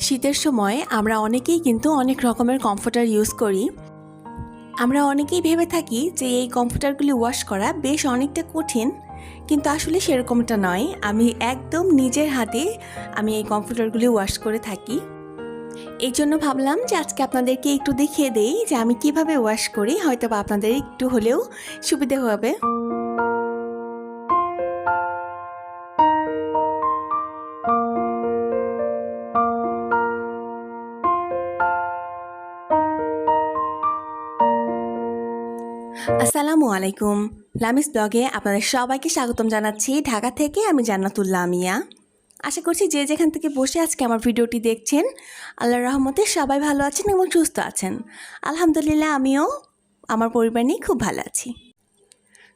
শীতের সময় আমরা অনেকেই কিন্তু অনেক রকমের কমফোর্টার ইউজ করি। আমরা অনেকেই ভেবে থাকি যে এই কমফোর্টারগুলি ওয়াশ করা বেশ অনেকটা কঠিন, কিন্তু আসলে সেরকমটা নয়। আমি একদম নিজের হাতে আমি এই কমফোর্টারগুলি ওয়াশ করে থাকি। এই জন্য ভাবলাম যে আজকে আপনাদেরকে একটু দেখিয়ে দেই যে আমি কিভাবে ওয়াশ করি, হয়তো বা আপনাদের একটু হলেও সুবিধে হবে। আসসালামু আলাইকুম, লামিস ব্লগে আপনাদের সবাইকে স্বাগতম জানাচ্ছি। ঢাকা থেকে আমি জান্নাতুল্লাহ মিয়া। আশা করছি যে যেখান থেকে বসে আজকে আমার ভিডিওটি দেখছেন, আল্লাহর রহমতে সবাই ভালো আছেন এবং সুস্থ আছেন। আলহামদুলিল্লাহ, আমিও আমার পরিবার নিয়ে খুব ভালো আছি।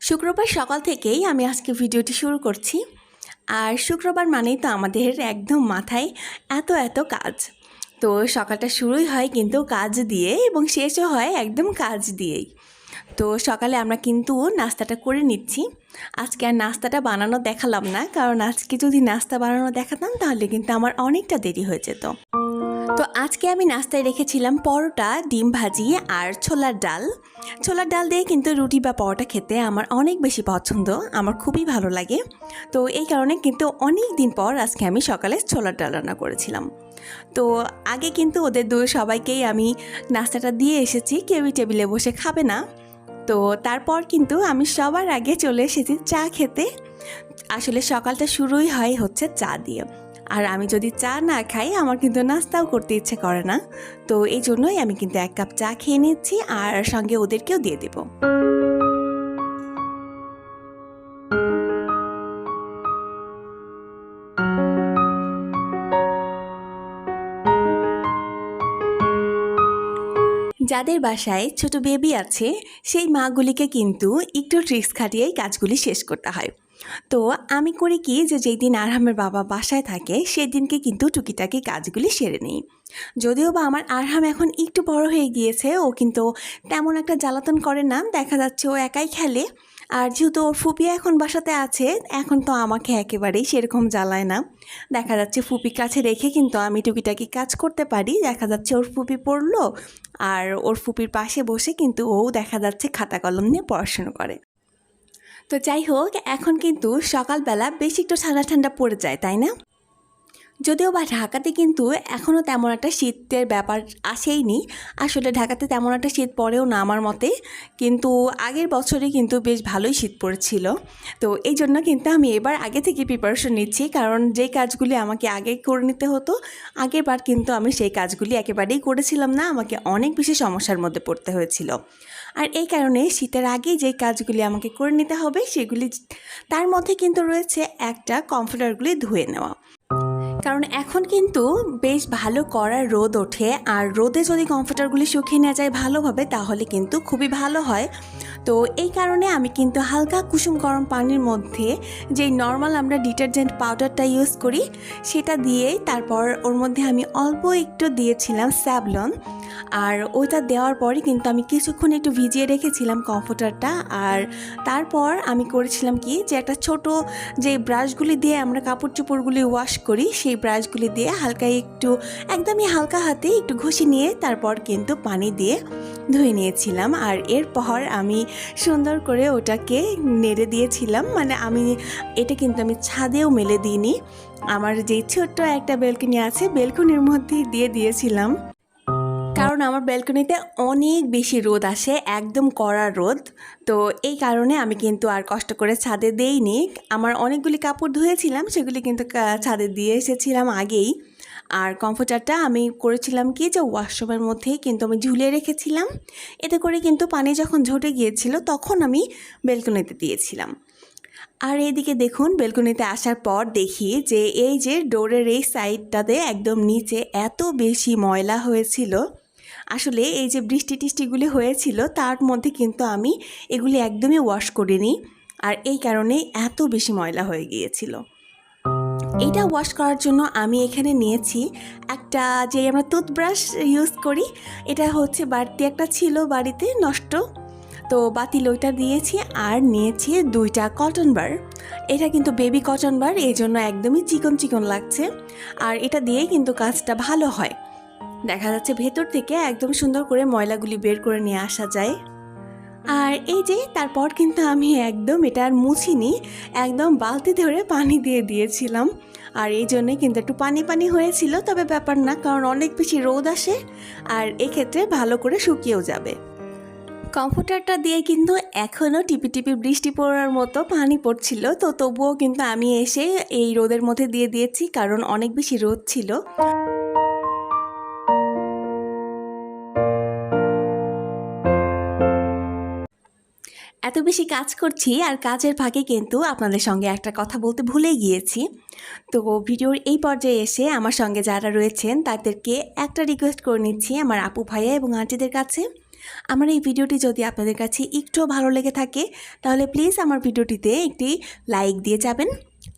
শুক্রবার সকাল থেকেই আমি আজকে ভিডিওটি শুরু করছি। আর শুক্রবার মানেই তো আমাদের একদম মাথায় এত কাজ। তো সকালটা শুরুই হয় কিন্তু কাজ দিয়ে এবং শেষও হয় একদম কাজ দিয়েই। তো সকালে আমরা কিন্তু নাস্তাটা করে নিচ্ছি। আজকে আর নাস্তাটা বানানো দেখালাম না, কারণ আজকে যদি নাস্তা বানানো দেখাতাম তাহলে কিন্তু আমার অনেকটা দেরি হয়ে যেত। তো আজকে আমি নাস্তায় রেখেছিলাম পরোটা, ডিম ভাজি আর ছোলার ডাল। ছোলার ডাল দিয়ে কিন্তু রুটি বা পরোটা খেতে আমার অনেক বেশি পছন্দ, আমার খুবই ভালো লাগে। তো এই কারণে কিন্তু অনেক দিন পর আজকে আমি সকালে ছোলার ডাল রান্না করেছিলাম। তো আগে কিন্তু ওদের সবাইকেই আমি নাস্তাটা দিয়ে এসেছি, কেউই টেবিলে বসে খাবে না। তো তারপর কিন্তু আমি সবার আগে চলে এসেছি চা খেতে। আসলে সকালটা শুরুই হচ্ছে চা দিয়ে, আর আমি যদি চা না খাই আমার কিন্তু নাস্তাও করতে ইচ্ছে করে না। তো এই জন্যই আমি কিন্তু 1 কাপ চা খেয়ে নিচ্ছি আর সঙ্গে ওদেরকেও দিয়ে দেব। যাদের বাসায় ছোট বেবি আছে সেই মাগুলিকে কিন্তু একটু ট্রিক্স খাটিয়েই কাজগুলি শেষ করতে হয়। তো আমি করি কি, যে যেই দিন আরহামের বাবা বাসায় থাকে সেই দিনকে কিন্তু টুকিটাকি কাজগুলি সেরে নিই। যদিও বা আমার আরহাম এখন একটু বড় হয়ে গিয়েছে, ও কিন্তু তেমন একটা জ্বালাতন করে না, দেখা যাচ্ছে ও একাই খেলে। আর যেহেতু ওর ফুপি এখন বাসাতে আছে, এখন তো আমাকে একেবারেই সেরকম জ্বালায় না। দেখা যাচ্ছে ফুপির কাছে রেখে কিন্তু আমি টুকিটাকি কাজ করতে পারি। দেখা যাচ্ছে ওর ফুপি পড়লো আর ওর ফুপির পাশে বসে কিন্তু ও দেখা যাচ্ছে খাতা কলম নিয়ে পড়াশুনো করে। তো যাই হোক, এখন কিন্তু সকালবেলা বেশ একটু ঠান্ডা ঠান্ডা পড়ে যায়, তাই না? যদিও বা ঢাকাতে কিন্তু এখনও তেমন একটা শীতের ব্যাপার আসেইনি। আসলে ঢাকাতে তেমন একটা শীত পড়েও না আমার মতে, কিন্তু আগের বছরে কিন্তু বেশ ভালোই শীত পড়েছিল। তো এই জন্য কিন্তু আমি এবার আগে থেকে প্রিপারেশন নিচ্ছি, কারণ যে কাজগুলি আমাকে আগে করে নিতে হতো, আগের বার কিন্তু আমি সেই কাজগুলি একেবারেই করেছিলাম না, আমাকে অনেক বেশি সমস্যার মধ্যে পড়তে হয়েছিল। আর এই কারণে শীতের আগেই যে কাজগুলি আমাকে করে নিতে হবে সেগুলি, তার মধ্যে কিন্তু রয়েছে একটা কমফোর্টারগুলি ধুয়ে নেওয়া। কারণ এখন কিন্তু বেশ ভালো কড়া রোদ ওঠে, আর রোদে যদি কমফোর্টারগুলি শুকিয়ে নেওয়া যায় ভালোভাবে তাহলে কিন্তু খুবই ভালো হয়। তো এই কারণে আমি কিন্তু হালকা কুসুম গরম পানির মধ্যে যেই নর্মাল আমরা ডিটারজেন্ট পাউডারটা ইউজ করি সেটা দিয়েই, তারপর ওর মধ্যে আমি অল্প একটু দিয়েছিলাম স্যাভলন, আর ওইটা দেওয়ার পরই কিন্তু আমি কিছুক্ষণ একটু ভিজিয়ে রেখেছিলাম কমফোর্টারটা। আর তারপর আমি করেছিলাম কি, যে একটা ছোট যে ব্রাশগুলি দিয়ে আমরা কাপড় চোপড়গুলি ওয়াশ করি সেই ব্রাশগুলি দিয়ে হালকা একটু, একদমই হালকা হাতে একটু ঘষে নিয়ে তারপর কিন্তু পানি দিয়ে ধুয়ে নিয়েছিলাম। আর এরপর আমি সুন্দর করে ওটাকে নেড়ে দিয়েছিলাম, মানে এটা কিন্তু আমি ছাদেও মেলে দিইনি, আমার যে ছোট্ট একটা বেলকনি আছে বেলকনির মধ্যেই দিয়ে দিয়েছিলাম। কারণ আমার ব্যালকনিতে অনেক বেশি রোদ আসে, একদম কড়া রোদ। তো এই কারণে আমি কিন্তু আর কষ্ট করে ছাদে দেইনি। আমার অনেকগুলি কাপড় ধুয়েছিলাম সেগুলি কিন্তু ছাদে দিয়ে এসেছিলাম আগেই। আর কমফোর্টারটা আমি করেছিলাম কি, যে ওয়াশরুমের মধ্যেই কিন্তু আমি ঝুলিয়ে রেখেছিলাম। এতে করে কিন্তু পানি যখন ঝরে গিয়েছিল তখন আমি ব্যালকনিতে দিয়েছিলাম। আর এইদিকে দেখুন, বেলকনিতে আসার পর দেখি যে এই যে ডোরের এই সাইডটাতে একদম নিচে এত বেশি ময়লা হয়েছিল। আসলে এই যে বৃষ্টি টিষ্টিগুলি হয়েছিল তার মধ্যে কিন্তু আমি এগুলি একদমই ওয়াশ করিনি, আর এই কারণেই এত বেশি ময়লা হয়ে গিয়েছিল। এটা ওয়াশ করার জন্য আমি এখানে নিয়েছি একটা, যে আমরা টুথব্রাশ ইউজ করি, এটা হচ্ছে বাড়তি একটা ছিল বাড়িতে নষ্ট। তো বাতি লইটা দিয়েছি আর নিয়েছি 2টা কটন বার। এটা কিন্তু বেবি কটন বার, এই জন্য একদমই চিকন চিকন লাগছে। আর এটা দিয়েই কিন্তু কাজটা ভালো হয়। দেখা যাচ্ছে ভেতর থেকে একদম সুন্দর করে ময়লাগুলি বের করে নিয়ে আসা যায়। আর এই যে তারপর কিন্তু আমি একদম এটা আর মুছিনি, একদম বালতি ধরে পানি দিয়ে দিয়েছিলাম। আর এই জন্যে কিন্তু একটু পানি পানি হয়েছিল, তবে ব্যাপার না, কারণ অনেক বেশি রোদ আসে আর এক্ষেত্রে ভালো করে শুকিয়েও যাবে। কম্পিউটারটা দিয়ে কিন্তু এখনও টিপি টিপি বৃষ্টি পড়ার মতো পানি পড়ছিল, তো তবুও কিন্তু আমি এসে এই রোদের মধ্যে দিয়ে দিয়েছি, কারণ অনেক বেশি রোদ ছিল। এত বেশি কাজ করছি আর কাজের ফাঁকে কিন্তু আপনাদের সঙ্গে একটা কথা বলতে ভুলে গিয়েছি। তো ভিডিওর এই পর্যায়ে এসে আমার সঙ্গে যারা রয়েছেন তাদেরকে একটা রিকোয়েস্ট করে নিচ্ছি আমার আপু ভাইয়া এবং আন্টিদের কাছে। আমার এই ভিডিওটি যদি আপনাদের কাছে একটুও ভালো লেগে থাকে তাহলে প্লিজ আমার ভিডিওটিতে একটি লাইক দিয়ে যাবেন।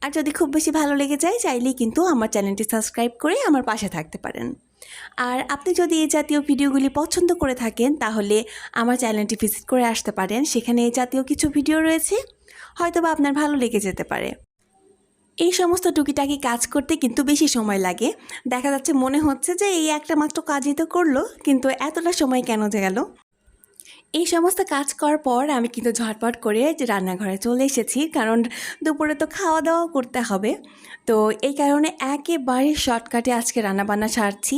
আর যদি খুব বেশি ভালো লেগে যায় চাইলেই কিন্তু আমার চ্যানেলটি সাবস্ক্রাইব করে আমার পাশে থাকতে পারেন। আর আপনি যদি এই জাতীয় ভিডিওগুলি পছন্দ করে থাকেন তাহলে আমার চ্যানেলটি ভিজিট করে আসতে পারেন, সেখানে এই জাতীয় কিছু ভিডিও রয়েছে, হয়তোবা আপনার ভালো লেগে যেতে পারে। এই সমস্ত টুকিটাকি কাজ করতে কিন্তু বেশি সময় লাগে। দেখা যাচ্ছে মনে হচ্ছে যে এই একটা মাত্র কাজই তো করলো, কিন্তু এতটা সময় কেন যে গেল। এই সমস্ত কাজ করার পর আমি কিন্তু ঝটপট করে যে রান্নাঘরে চলে এসেছি, কারণ দুপুরে তো খাওয়া দাওয়া করতে হবে। তো এই কারণে একেবারে শর্টকাটে আজকে রান্নাবান্না সারছি।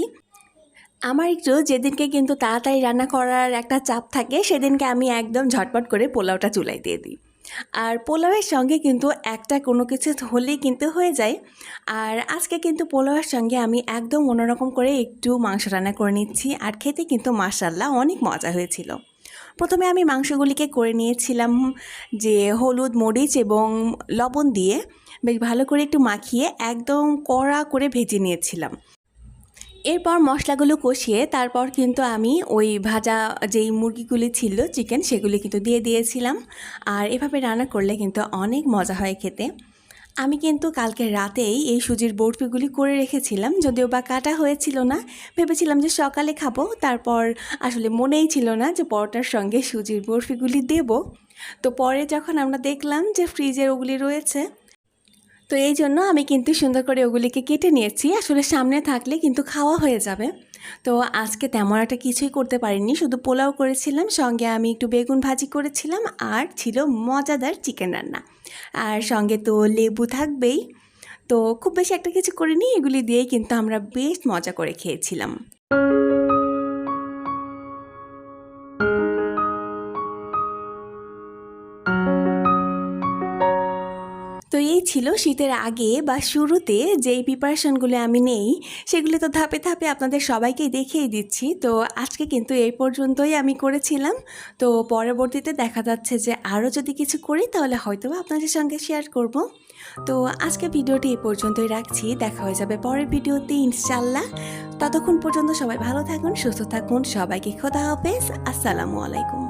আমার একটু যেদিনকে কিন্তু তাড়াতাড়ি রান্না করার একটা চাপ থাকে সেদিনকে আমি একদম ঝটপট করে পোলাওটা চুলায় দিয়ে দিই। আর পোলাওয়ের সঙ্গে কিন্তু একটা কোনো কিছু হলেই কিন্তু হয়ে যায়। আর আজকে কিন্তু পোলাওয়ের সঙ্গে আমি একদম অন্যরকম করে একটু মাংস রান্না করে নিচ্ছি, আর খেতে কিন্তু মাশাআল্লাহ অনেক মজা হয়েছিল। প্রথমে আমি মাংসগুলিকে করে নিয়েছিলাম যে হলুদ মরিচ এবং লবণ দিয়ে বেশ ভালো করে একটু মাখিয়ে একদম কড়া করে ভেজে নিয়েছিলাম। এরপর মশলাগুলো কষিয়ে তারপর কিন্তু আমি ওই ভাজা যেই মুরগিগুলি ছিল চিকেন সেগুলি কিন্তু দিয়ে দিয়েছিলাম। আর এভাবে রান্না করলে কিন্তু অনেক মজা হয় খেতে। আমি কিন্তু কালকে রাতেই এই সুজির বরফিগুলি করে রেখেছিলাম, যদিও বা কাটা হয়েছিল না, ভেবেছিলাম যে সকালে খাবো, তারপর আসলে মনেই ছিল না যে পরোটার সঙ্গে সুজির বরফিগুলি দেব। তো পরে যখন আমরা দেখলাম যে ফ্রিজে ওগুলি রয়েছে, তো এই জন্য আমি কিন্তু সুন্দর করে ওগুলিকে কেটে নিয়েছি, আসলে সামনে থাকলে কিন্তু খাওয়া হয়ে যাবে। তো আজকে তেমন একটা কিছুই করতে পারিনি, শুধু পোলাও করেছিলাম, সঙ্গে আমি একটু বেগুন ভাজি করেছিলাম, আর ছিল মজাদার চিকেন রান্না, আর সঙ্গে তো লেবু থাকবেই। তো খুব বেশি একটা কিছু করিনি, এগুলি দিয়েই কিন্তু আমরা বেশ মজা করে খেয়েছিলাম। তো এই ছিল শীতের আগে বা শুরুতে যেই প্রিপারেশনগুলো আমি নেই, সেগুলো তো ধাপে ধাপে আপনাদের সবাইকেই দেখিয়ে দিচ্ছি। তো আজকে কিন্তু এই পর্যন্তই আমি করেছিলাম। তো পরবর্তীতে দেখা যাচ্ছে যে আরও যদি কিছু করি তাহলে হয়তো আপনাদের সঙ্গে শেয়ার করব। তো আজকে ভিডিওটি এই পর্যন্তই রাখছি, দেখা হয়ে যাবে পরের ভিডিওতে ইনশাল্লাহ। ততক্ষণ পর্যন্ত সবাই ভালো থাকুন, সুস্থ থাকুন, সবাইকে খোদা হাফেজ, আসসালামু আলাইকুম।